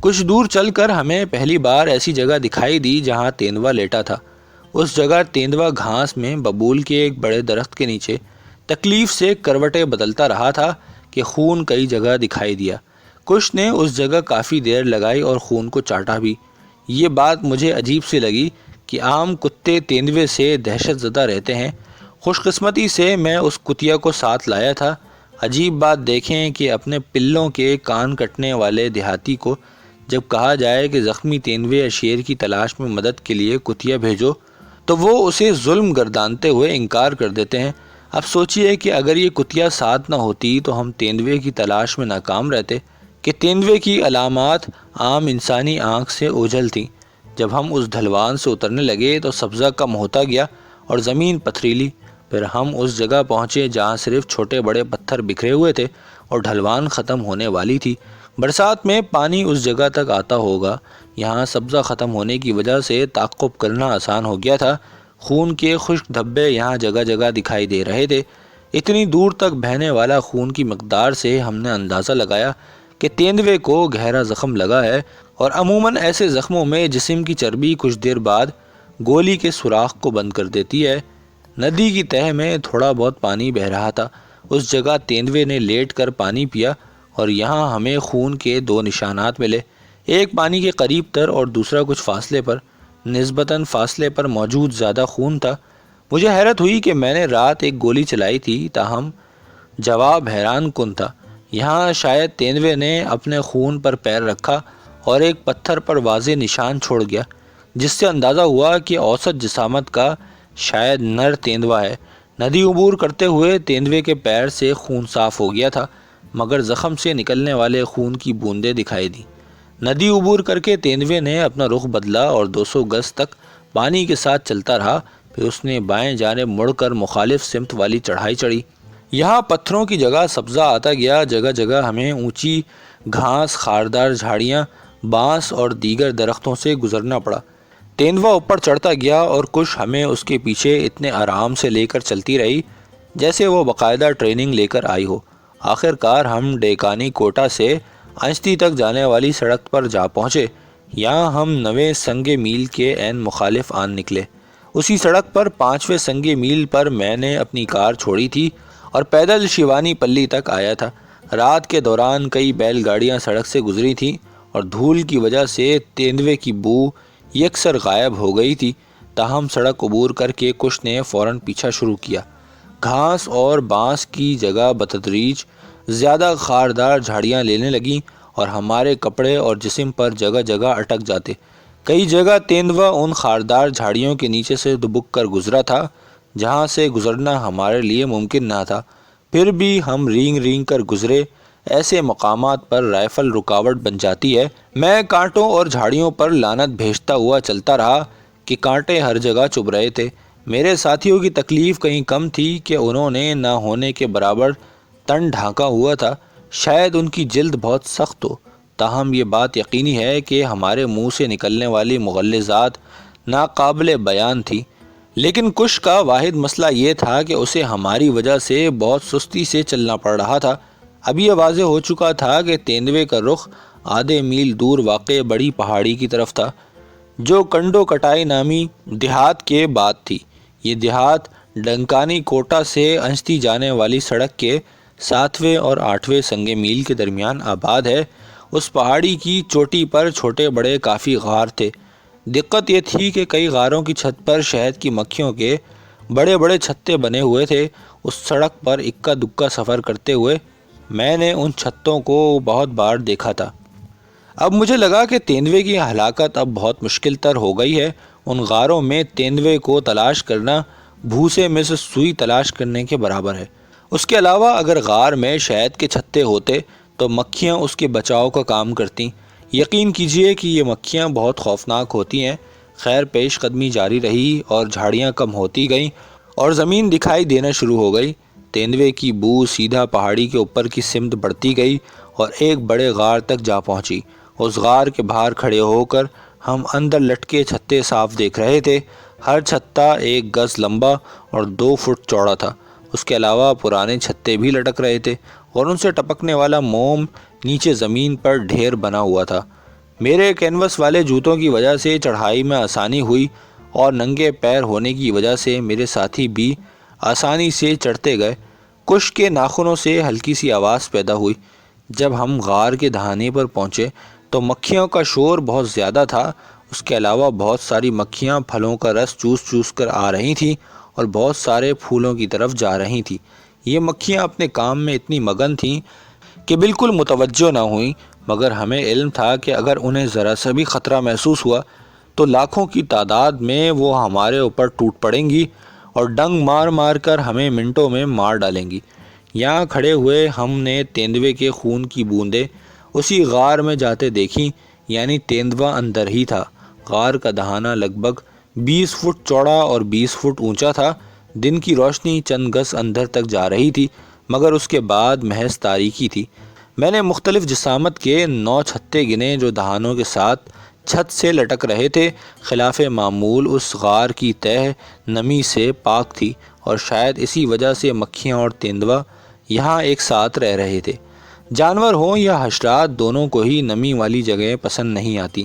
کچھ دور چل کر ہمیں پہلی بار ایسی جگہ دکھائی دی جہاں تیندوا لیٹا تھا۔ اس جگہ تیندوا گھاس میں ببول کے ایک بڑے درخت کے نیچے تکلیف سے کروٹیں بدلتا رہا تھا کہ خون کئی جگہ دکھائی دیا۔ کچھ نے اس جگہ کافی دیر لگائی اور خون کو چاٹا بھی۔ یہ بات مجھے عجیب سی لگی کہ عام کتے تیندوے سے دہشت زدہ رہتے ہیں۔ خوش قسمتی سے میں اس کتیا کو ساتھ لایا تھا۔ عجیب بات دیکھیں کہ اپنے پلوں کے کان کٹنے والے دیہاتی کو جب کہا جائے کہ زخمی تیندوے یا شیر کی تلاش میں مدد کے لیے کتیا بھیجو تو وہ اسے ظلم گردانتے ہوئے انکار کر دیتے ہیں۔ اب سوچئے کہ اگر یہ کتیا ساتھ نہ ہوتی تو ہم تیندوے کی تلاش میں ناکام رہتے کہ تیندوے کی علامات عام انسانی آنکھ سے اوجھل تھیں۔ جب ہم اس ڈھلوان سے اترنے لگے تو سبزہ کم ہوتا گیا اور زمین پتھریلی۔ پھر ہم اس جگہ پہنچے جہاں صرف چھوٹے بڑے پتھر بکھرے ہوئے تھے اور ڈھلوان ختم ہونے والی تھی۔ برسات میں پانی اس جگہ تک آتا ہوگا۔ یہاں سبزہ ختم ہونے کی وجہ سے تعقب کرنا آسان ہو گیا تھا۔ خون کے خشک دھبے یہاں جگہ جگہ دکھائی دے رہے تھے۔ اتنی دور تک بہنے والا خون کی مقدار سے ہم نے اندازہ لگایا کہ تیندوے کو گہرا زخم لگا ہے، اور عموماً ایسے زخموں میں جسم کی چربی کچھ دیر بعد گولی کے سوراخ کو بند کر دیتی ہے۔ ندی کی تہہ میں تھوڑا بہت پانی بہہ رہا تھا۔ اس جگہ تیندوے نے لیٹ کر پانی پیا اور یہاں ہمیں خون کے دو نشانات ملے، ایک پانی کے قریب تر اور دوسرا کچھ فاصلے پر۔ نسبتاً فاصلے پر موجود زیادہ خون تھا۔ مجھے حیرت ہوئی کہ میں نے رات ایک گولی چلائی تھی، تاہم جواب حیران کن تھا۔ یہاں شاید تیندوے نے اپنے خون پر پیر رکھا اور ایک پتھر پر واضح نشان چھوڑ گیا، جس سے اندازہ ہوا کہ اوسط جسامت کا شاید نر تیندوا ہے۔ ندی عبور کرتے ہوئے تیندوے کے پیر سے خون صاف ہو گیا تھا، مگر زخم سے نکلنے والے خون کی بوندیں دکھائی دیں۔ ندی عبور کر کے تیندوے نے اپنا رخ بدلا اور 200 گز تک پانی کے ساتھ چلتا رہا۔ پھر اس نے بائیں جانب مڑ کر مخالف سمت والی چڑھائی چڑھی۔ یہاں پتھروں کی جگہ سبزہ آتا گیا۔ جگہ جگہ ہمیں اونچی گھاس، خاردار جھاڑیاں، بانس اور دیگر درختوں سے گزرنا پڑا۔ تیندوا اوپر چڑھتا گیا اور کچھ ہمیں اس کے پیچھے اتنے آرام سے لے کر چلتی رہی جیسے وہ باقاعدہ ٹریننگ لے کر آئی ہو۔ آخر کار ہم ڈیکانی کوٹا سے انشتی تک جانے والی سڑک پر جا پہنچے۔ یہاں ہم 9ویں سنگ میل کے عین مخالف آن نکلے۔ اسی سڑک پر 5ویں سنگ میل پر میں نے اپنی کار چھوڑی تھی اور پیدل شیوانی پلی تک آیا تھا۔ رات کے دوران کئی بیل گاڑیاں سڑک سے گزری تھیں اور دھول کی وجہ سے تیندوے کی بو یکسر غائب ہو گئی تھی، تاہم سڑک عبور کر کے کچھ نے فوراً پیچھا شروع کیا۔ گھاس اور بانس کی جگہ بتدریج زیادہ خاردار جھاڑیاں لینے لگیں اور ہمارے کپڑے اور جسم پر جگہ جگہ اٹک جاتے۔ کئی جگہ تیندوا ان خاردار جھاڑیوں کے نیچے سے دبک کر گزرا تھا جہاں سے گزرنا ہمارے لیے ممکن نہ تھا۔ پھر بھی ہم رینگ رینگ کر گزرے۔ ایسے مقامات پر رائفل رکاوٹ بن جاتی ہے۔ میں کانٹوں اور جھاڑیوں پر لعنت بھیجتا ہوا چلتا رہا کہ کانٹے ہر جگہ چبھ رہے تھے۔ میرے ساتھیوں کی تکلیف کہیں کم تھی کہ انہوں نے نہ ہونے کے برابر تن ڈھانکا ہوا تھا۔ شاید ان کی جلد بہت سخت ہو، تاہم یہ بات یقینی ہے کہ ہمارے منہ سے نکلنے والی مغلظات ناقابل بیان تھی۔ لیکن کش کا واحد مسئلہ یہ تھا کہ اسے ہماری وجہ سے بہت سستی سے چلنا پڑ رہا تھا۔ اب یہ واضح ہو چکا تھا کہ تیندوے کا رخ آدھے میل دور واقع بڑی پہاڑی کی طرف تھا، جو کنڈو کٹائی نامی دیہات کے بعد تھی۔ یہ دیہات ڈنکانی کوٹا سے انشتی جانے والی سڑک کے 7ویں اور 8ویں سنگ میل کے درمیان آباد ہے۔ اس پہاڑی کی چوٹی پر چھوٹے بڑے کافی غار تھے۔ دقت یہ تھی کہ کئی غاروں کی چھت پر شہد کی مکھیوں کے بڑے بڑے چھتے بنے ہوئے تھے۔ اس سڑک پر اکا دکا سفر کرتے ہوئے میں نے ان چھتوں کو بہت بار دیکھا تھا۔ اب مجھے لگا کہ تیندوے کی ہلاکت اب بہت مشکل تر ہو گئی ہے۔ ان غاروں میں تیندوے کو تلاش کرنا بھوسے میں سے سوئی تلاش کرنے کے برابر ہے۔ اس کے علاوہ اگر غار میں شہد کے چھتے ہوتے تو مکھیاں اس کے بچاؤ کا کام کرتیں۔ یقین کیجئے کہ یہ مکھیاں بہت خوفناک ہوتی ہیں۔ خیر پیش قدمی جاری رہی اور جھاڑیاں کم ہوتی گئیں اور زمین دکھائی دینا شروع ہو گئی۔ تیندوے کی بو سیدھا پہاڑی کے اوپر کی سمت بڑھتی گئی اور ایک بڑے غار تک جا پہنچی۔ اس غار کے باہر کھڑے ہو کر ہم اندر لٹکے چھتے صاف دیکھ رہے تھے۔ ہر چھتا 1 گز لمبا اور 2 فٹ چوڑا تھا۔ اس کے علاوہ پرانے چھتے بھی لٹک رہے تھے اور ان سے ٹپکنے والا موم نیچے زمین پر ڈھیر بنا ہوا تھا۔ میرے کینوس والے جوتوں کی وجہ سے چڑھائی میں آسانی ہوئی اور ننگے پیر ہونے کی وجہ سے میرے ساتھی بھی آسانی سے چڑھتے گئے۔ کش کے ناخنوں سے ہلکی سی آواز پیدا ہوئی۔ جب ہم غار کے دہانے پر پہنچے تو مکھیوں کا شور بہت زیادہ تھا۔ اس کے علاوہ بہت ساری مکھیاں پھلوں کا رس چوس چوس کر آ رہی تھیں اور بہت سارے پھولوں کی طرف جا رہی تھیں۔ یہ مکھیاں اپنے کام میں اتنی مگن تھیں کہ بالکل متوجہ نہ ہوئیں، مگر ہمیں علم تھا کہ اگر انہیں ذرا سا بھی خطرہ محسوس ہوا تو لاکھوں کی تعداد میں وہ ہمارے اوپر ٹوٹ پڑیں گی اور ڈنگ مار مار کر ہمیں منٹوں میں مار ڈالیں گی۔ یہاں کھڑے ہوئے ہم نے تیندوے کے خون کی بوندیں اسی غار میں جاتے دیکھیں، یعنی تیندوا اندر ہی تھا۔ غار کا دہانہ لگ بھگ 20 فٹ چوڑا اور 20 فٹ اونچا تھا۔ دن کی روشنی چند گز اندر تک جا رہی تھی، مگر اس کے بعد محض تاریکی تھی۔ میں نے مختلف جسامت کے 9 چھتے گنے جو دہانوں کے ساتھ چھت سے لٹک رہے تھے۔ خلاف معمول اس غار کی تہ نمی سے پاک تھی اور شاید اسی وجہ سے مکھیاں اور تیندوا یہاں ایک ساتھ رہ رہے تھے۔ جانور ہوں یا حشرات، دونوں کو ہی نمی والی جگہیں پسند نہیں آتی۔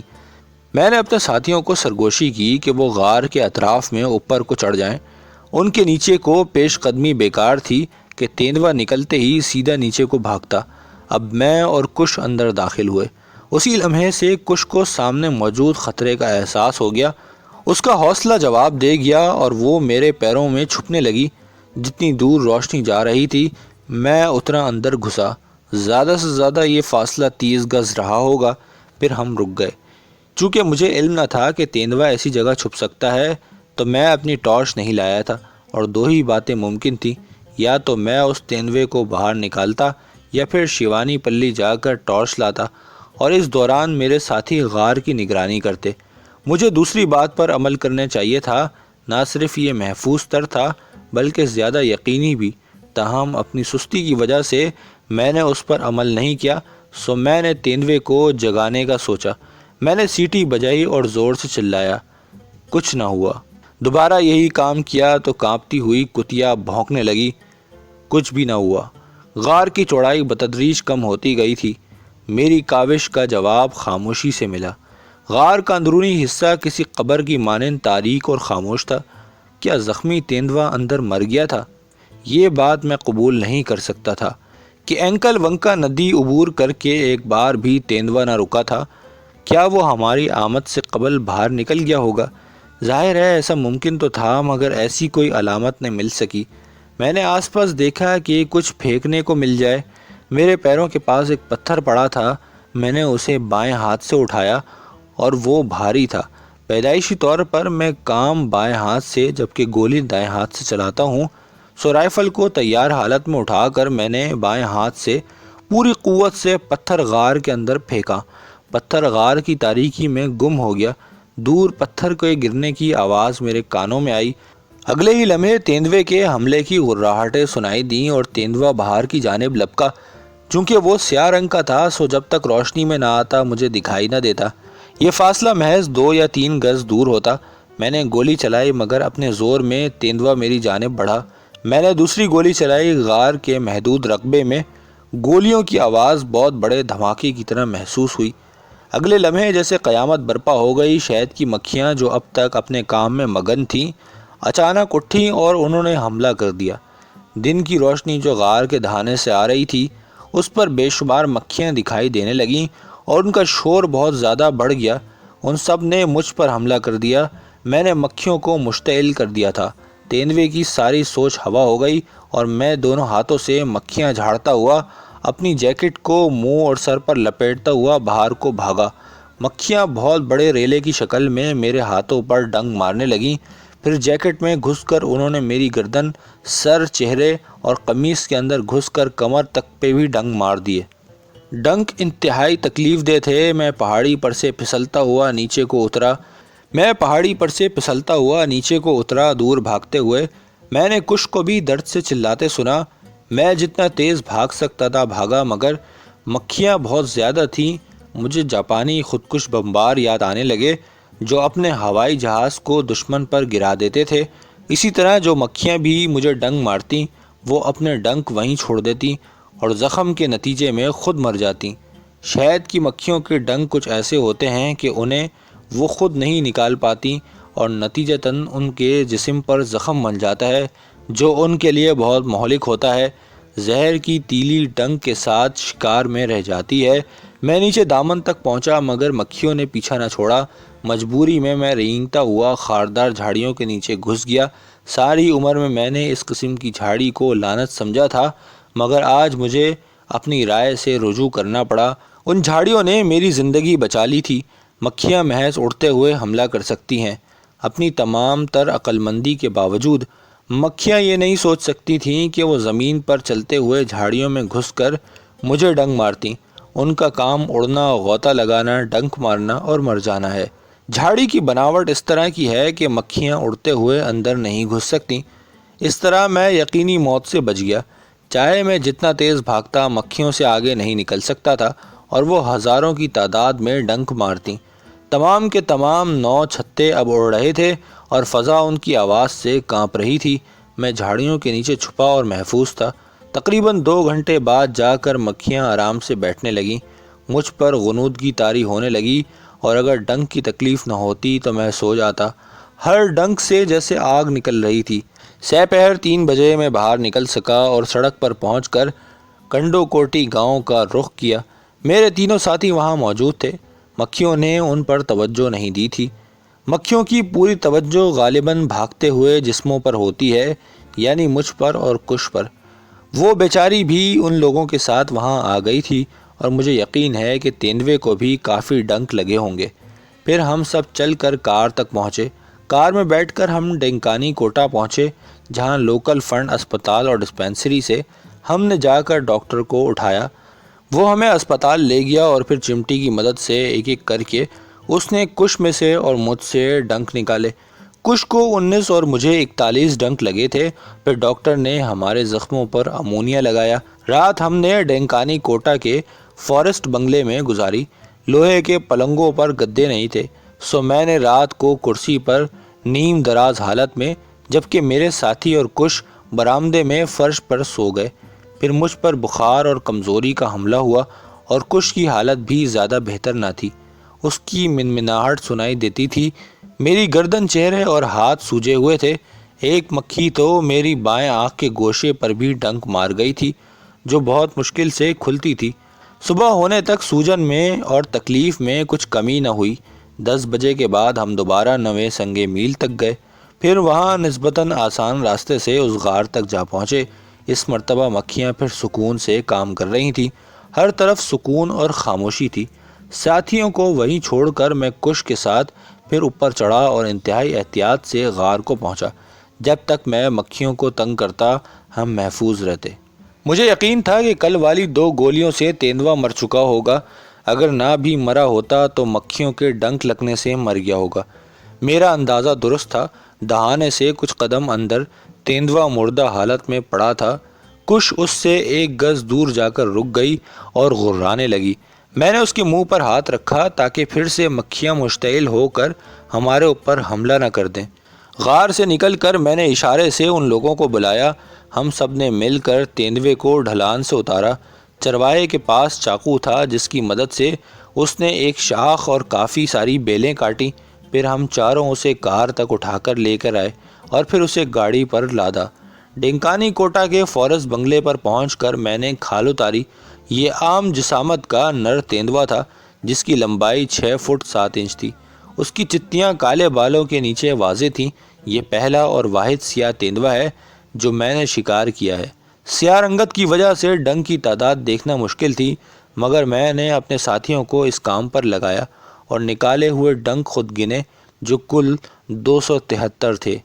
میں نے اپنے ساتھیوں کو سرگوشی کی کہ وہ غار کے اطراف میں اوپر کو چڑھ جائیں۔ ان کے نیچے کو پیش قدمی بیکار تھی کہ تیندوا نکلتے ہی سیدھا نیچے کو بھاگتا۔ اب میں اور کش اندر داخل ہوئے۔ اسی لمحے سے کش کو سامنے موجود خطرے کا احساس ہو گیا۔ اس کا حوصلہ جواب دے گیا اور وہ میرے پیروں میں چھپنے لگی۔ جتنی دور روشنی جا رہی تھی میں اتنا اندر گھسا۔ زیادہ سے زیادہ یہ فاصلہ 30 گز رہا ہوگا، پھر ہم رک گئے۔ چونکہ مجھے علم نہ تھا کہ تیندوا ایسی جگہ چھپ سکتا ہے تو میں اپنی ٹارچ نہیں لایا تھا، اور دو ہی باتیں ممکن تھیں، یا تو میں اس تیندوے کو باہر نکالتا یا پھر شیوانی پلی جا کر ٹارچ لاتا، اور اس دوران میرے ساتھی غار کی نگرانی کرتے۔ مجھے دوسری بات پر عمل کرنا چاہیے تھا۔ نہ صرف یہ محفوظ تر تھا بلکہ زیادہ یقینی بھی، تاہم اپنی سستی کی وجہ سے میں نے اس پر عمل نہیں کیا۔ سو میں نے تیندوے کو جگانے کا سوچا۔ میں نے سیٹی بجائی اور زور سے چلایا، کچھ نہ ہوا۔ دوبارہ یہی کام کیا تو کانپتی ہوئی کتیا بھونکنے لگی، کچھ بھی نہ ہوا۔ غار کی چوڑائی بتدریج کم ہوتی گئی تھی۔ میری کاوش کا جواب خاموشی سے ملا۔ غار کا اندرونی حصہ کسی قبر کی مانند تاریک اور خاموش تھا۔ کیا زخمی تیندوا اندر مر گیا تھا؟ یہ بات میں قبول نہیں کر سکتا تھا کہ اینکل ونکا ندی عبور کر کے ایک بار بھی تیندوا نہ رکا تھا۔ کیا وہ ہماری آمد سے قبل باہر نکل گیا ہوگا؟ ظاہر ہے ایسا ممکن تو تھا، مگر ایسی کوئی علامت نہ مل سکی۔ میں نے آس پاس دیکھا کہ کچھ پھینکنے کو مل جائے۔ میرے پیروں کے پاس ایک پتھر پڑا تھا۔ میں نے اسے بائیں ہاتھ سے اٹھایا اور وہ بھاری تھا۔ پیدائشی طور پر میں کام بائیں ہاتھ سے جبکہ گولی دائیں ہاتھ سے چلاتا ہوں، سو رائفل کو تیار حالت میں اٹھا کر میں نے بائیں ہاتھ سے پوری قوت سے پتھر غار کے اندر پھینکا۔ پتھر غار کی تاریکی میں گم ہو گیا۔ دور پتھر کے گرنے کی آواز میرے کانوں میں آئی۔ اگلے ہی لمحے تیندوے کے حملے کی غراہٹیں سنائی دیں اور تیندوا باہر کی جانب لپکا۔ چونکہ وہ سیاہ رنگ کا تھا سو جب تک روشنی میں نہ آتا مجھے دکھائی نہ دیتا۔ یہ فاصلہ محض 2 یا 3 گز دور ہوتا۔ میں نے گولی چلائی مگر اپنے زور میں تیندوا میری جانب بڑھا۔ میں نے دوسری گولی چلائی۔ غار کے محدود رقبے میں گولیوں کی آواز بہت بڑے دھماکے کی طرح محسوس ہوئی۔ اگلے لمحے جیسے قیامت برپا ہو گئی۔ شہد کی مکھیاں جو اب تک اپنے کام میں مگن تھیں اچانک اٹھیں اور انہوں نے حملہ کر دیا۔ دن کی روشنی جو غار کے دہانے سے آ رہی تھی اس پر بے شمار مکھیاں دکھائی دینے لگیں اور ان کا شور بہت زیادہ بڑھ گیا۔ ان سب نے مجھ پر حملہ کر دیا۔ میں نے مکھیوں کو مشتعل کر دیا تھا۔ تیندوے کی ساری سوچ ہوا ہو گئی اور میں دونوں ہاتھوں سے مکھیاں جھاڑتا ہوا اپنی جیکٹ کو منہ اور سر پر لپیٹتا ہوا باہر کو بھاگا۔ مکھیاں بہت بڑے ریلے کی شکل میں میرے ہاتھوں پر ڈنک مارنے لگیں۔ پھر جیکٹ میں گھس کر انہوں نے میری گردن، سر، چہرے اور قمیص کے اندر گھس کر کمر تک پہ بھی ڈنک مار دیے۔ ڈنک انتہائی تکلیف دہ تھے۔ میں پہاڑی پر سے پھسلتا ہوا نیچے کو اترا دور بھاگتے ہوئے۔ میں نے کش کو بھی درد سے چلاتے سنا۔ میں جتنا تیز بھاگ سکتا تھا بھاگا، مگر مکھیاں بہت زیادہ تھیں۔ مجھے جاپانی خودکش بمبار یاد آنے لگے جو اپنے ہوائی جہاز کو دشمن پر گرا دیتے تھے۔ اسی طرح جو مکھیاں بھی مجھے ڈنک مارتیں وہ اپنے ڈنک وہیں چھوڑ دیتیں اور زخم کے نتیجے میں خود مر جاتیں۔ شہد کی مکھیوں کے ڈنک کچھ ایسے ہوتے ہیں کہ انہیں وہ خود نہیں نکال پاتی اور نتیجتاً ان کے جسم پر زخم بن جاتا ہے جو ان کے لیے بہت مہلک ہوتا ہے۔ زہر کی تیلی ڈنک کے ساتھ شکار میں رہ جاتی ہے۔ میں نیچے دامن تک پہنچا مگر مکھیوں نے پیچھا نہ چھوڑا۔ مجبوری میں رینگتا ہوا خاردار جھاڑیوں کے نیچے گھس گیا۔ ساری عمر میں نے اس قسم کی جھاڑی کو لعنت سمجھا تھا مگر آج مجھے اپنی رائے سے رجوع کرنا پڑا۔ ان جھاڑیوں نے میری زندگی بچا لی تھی۔ مکھیاں محض اڑتے ہوئے حملہ کر سکتی ہیں۔ اپنی تمام تر عقلمندی کے باوجود مکھیاں یہ نہیں سوچ سکتی تھیں کہ وہ زمین پر چلتے ہوئے جھاڑیوں میں گھس کر مجھے ڈنک مارتیں۔ ان کا کام اڑنا، غوطہ لگانا، ڈنک مارنا اور مر جانا ہے۔ جھاڑی کی بناوٹ اس طرح کی ہے کہ مکھیاں اڑتے ہوئے اندر نہیں گھس سکتیں۔ اس طرح میں یقینی موت سے بچ گیا۔ چاہے میں جتنا تیز بھاگتا مکھیوں سے آگے نہیں نکل سکتا تھا اور وہ ہزاروں کی تعداد میں ڈنک مارتیں۔ تمام کے تمام 9 چھتے اب اڑ رہے تھے اور فضا ان کی آواز سے کانپ رہی تھی۔ میں جھاڑیوں کے نیچے چھپا اور محفوظ تھا۔ تقریباً 2 گھنٹے بعد جا کر مکھیاں آرام سے بیٹھنے لگیں۔ مجھ پر غنودگی طاری ہونے لگی اور اگر ڈنک کی تکلیف نہ ہوتی تو میں سو جاتا۔ ہر ڈنک سے جیسے آگ نکل رہی تھی۔ سہ پہر 3 بجے میں باہر نکل سکا اور سڑک پر پہنچ کر کنڈو کوٹی گاؤں کا رخ کیا۔ میرے تینوں ساتھی وہاں موجود تھے۔ مکھیوں نے ان پر توجہ نہیں دی تھی۔ مکھیوں کی پوری توجہ غالباً بھاگتے ہوئے جسموں پر ہوتی ہے، یعنی مجھ پر اور کش پر۔ وہ بیچاری بھی ان لوگوں کے ساتھ وہاں آ گئی تھی اور مجھے یقین ہے کہ تیندوے کو بھی کافی ڈنک لگے ہوں گے۔ پھر ہم سب چل کر کار تک پہنچے۔ کار میں بیٹھ کر ہم ڈینکانی کوٹا پہنچے جہاں لوکل فنڈ اسپتال اور ڈسپنسری سے ہم نے جا کر ڈاکٹر کو اٹھایا۔ وہ ہمیں اسپتال لے گیا اور پھر چمٹی کی مدد سے ایک ایک کر کے اس نے کش میں سے اور مجھ سے ڈنک نکالے۔ کش کو 19 اور مجھے 41 ڈنک لگے تھے۔ پھر ڈاکٹر نے ہمارے زخموں پر امونیا لگایا۔ رات ہم نے ڈینکانی کوٹا کے فارسٹ بنگلے میں گزاری۔ لوہے کے پلنگوں پر گدے نہیں تھے، سو میں نے رات کو کرسی پر نیم دراز حالت میں، جبکہ میرے ساتھی اور کش برآمدے میں فرش پر سو گئے۔ پھر مجھ پر بخار اور کمزوری کا حملہ ہوا اور کش کی حالت بھی زیادہ بہتر نہ تھی۔ اس کی منمناہٹ سنائی دیتی تھی۔ میری گردن، چہرے اور ہاتھ سوجے ہوئے تھے۔ ایک مکھی تو میری بائیں آنکھ کے گوشے پر بھی ڈنک مار گئی تھی جو بہت مشکل سے کھلتی تھی۔ صبح ہونے تک سوجن میں اور تکلیف میں کچھ کمی نہ ہوئی۔ 10 بجے کے بعد ہم دوبارہ نویں سنگے میل تک گئے۔ پھر وہاں نسبتاً آسان راستے سے اس غار تک جا پہنچے۔ اس مرتبہ مکھیاں پھر سکون سے کام کر رہی تھیں۔ ہر طرف سکون اور خاموشی تھی۔ ساتھیوں کو وہیں چھوڑ کر میں کش کے ساتھ پھر اوپر چڑھا اور انتہائی احتیاط سے غار کو پہنچا۔ جب تک میں مکھیوں کو تنگ کرتا ہم محفوظ رہتے۔ مجھے یقین تھا کہ کل والی 2 گولیوں سے تیندوا مر چکا ہوگا۔ اگر نہ بھی مرا ہوتا تو مکھیوں کے ڈنک لگنے سے مر گیا ہوگا۔ میرا اندازہ درست تھا۔ دہانے سے کچھ قدم اندر تیندوا مردہ حالت میں پڑا تھا۔ کش اس سے 1 گز دور جا کر رک گئی اور غرانے لگی۔ میں نے اس کے منہ پر ہاتھ رکھا تاکہ پھر سے مکھیاں مشتعل ہو کر ہمارے اوپر حملہ نہ کر دیں۔ غار سے نکل کر میں نے اشارے سے ان لوگوں کو بلایا۔ ہم سب نے مل کر تیندوے کو ڈھلان سے اتارا۔ چرواہے کے پاس چاقو تھا جس کی مدد سے اس نے ایک شاخ اور کافی ساری بیلیں کاٹی۔ پھر ہم چاروں اسے کار تک اٹھا کر لے کر آئے اور پھر اسے گاڑی پر لادا۔ ڈینکانی کوٹا کے فارسٹ بنگلے پر پہنچ کر میں نے کھال اتاری۔ یہ عام جسامت کا نر تیندوا تھا جس کی لمبائی 6 فٹ 7 انچ تھی۔ اس کی چتیاں کالے بالوں کے نیچے واضح تھیں۔ یہ پہلا اور واحد سیاہ تیندوا ہے جو میں نے شکار کیا ہے۔ سیاہ رنگت کی وجہ سے ڈنک کی تعداد دیکھنا مشکل تھی مگر میں نے اپنے ساتھیوں کو اس کام پر لگایا اور نکالے ہوئے ڈنک خود گنے جو کل 273 تھے۔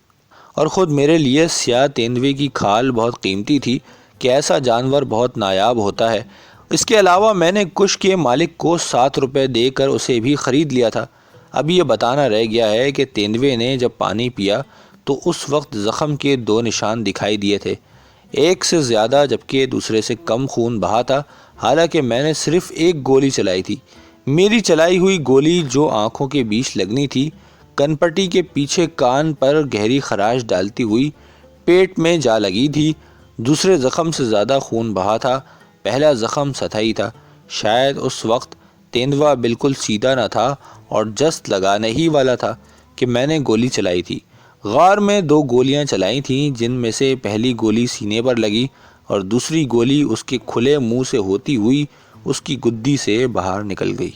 اور خود میرے لیے سیاہ تیندوے کی کھال بہت قیمتی تھی کہ ایسا جانور بہت نایاب ہوتا ہے۔ اس کے علاوہ میں نے کش کے مالک کو 7 روپے دے کر اسے بھی خرید لیا تھا۔ اب یہ بتانا رہ گیا ہے کہ تیندوے نے جب پانی پیا تو اس وقت زخم کے 2 نشان دکھائی دیے تھے، ایک سے زیادہ جبکہ دوسرے سے کم خون بہا تھا، حالانکہ میں نے صرف 1 گولی چلائی تھی۔ میری چلائی ہوئی گولی جو آنکھوں کے بیچ لگنی تھی، کنپٹی کے پیچھے کان پر گہری خراش ڈالتی ہوئی پیٹ میں جا لگی تھی۔ دوسرے زخم سے زیادہ خون بہا تھا۔ پہلا زخم سطحی تھا، شاید اس وقت تیندوا بالکل سیدھا نہ تھا اور جسٹ لگانے ہی والا تھا کہ میں نے گولی چلائی تھی۔ غار میں 2 گولیاں چلائی تھیں، جن میں سے پہلی گولی سینے پر لگی اور دوسری گولی اس کے کھلے منہ سے ہوتی ہوئی اس کی گدی سے باہر نکل گئی۔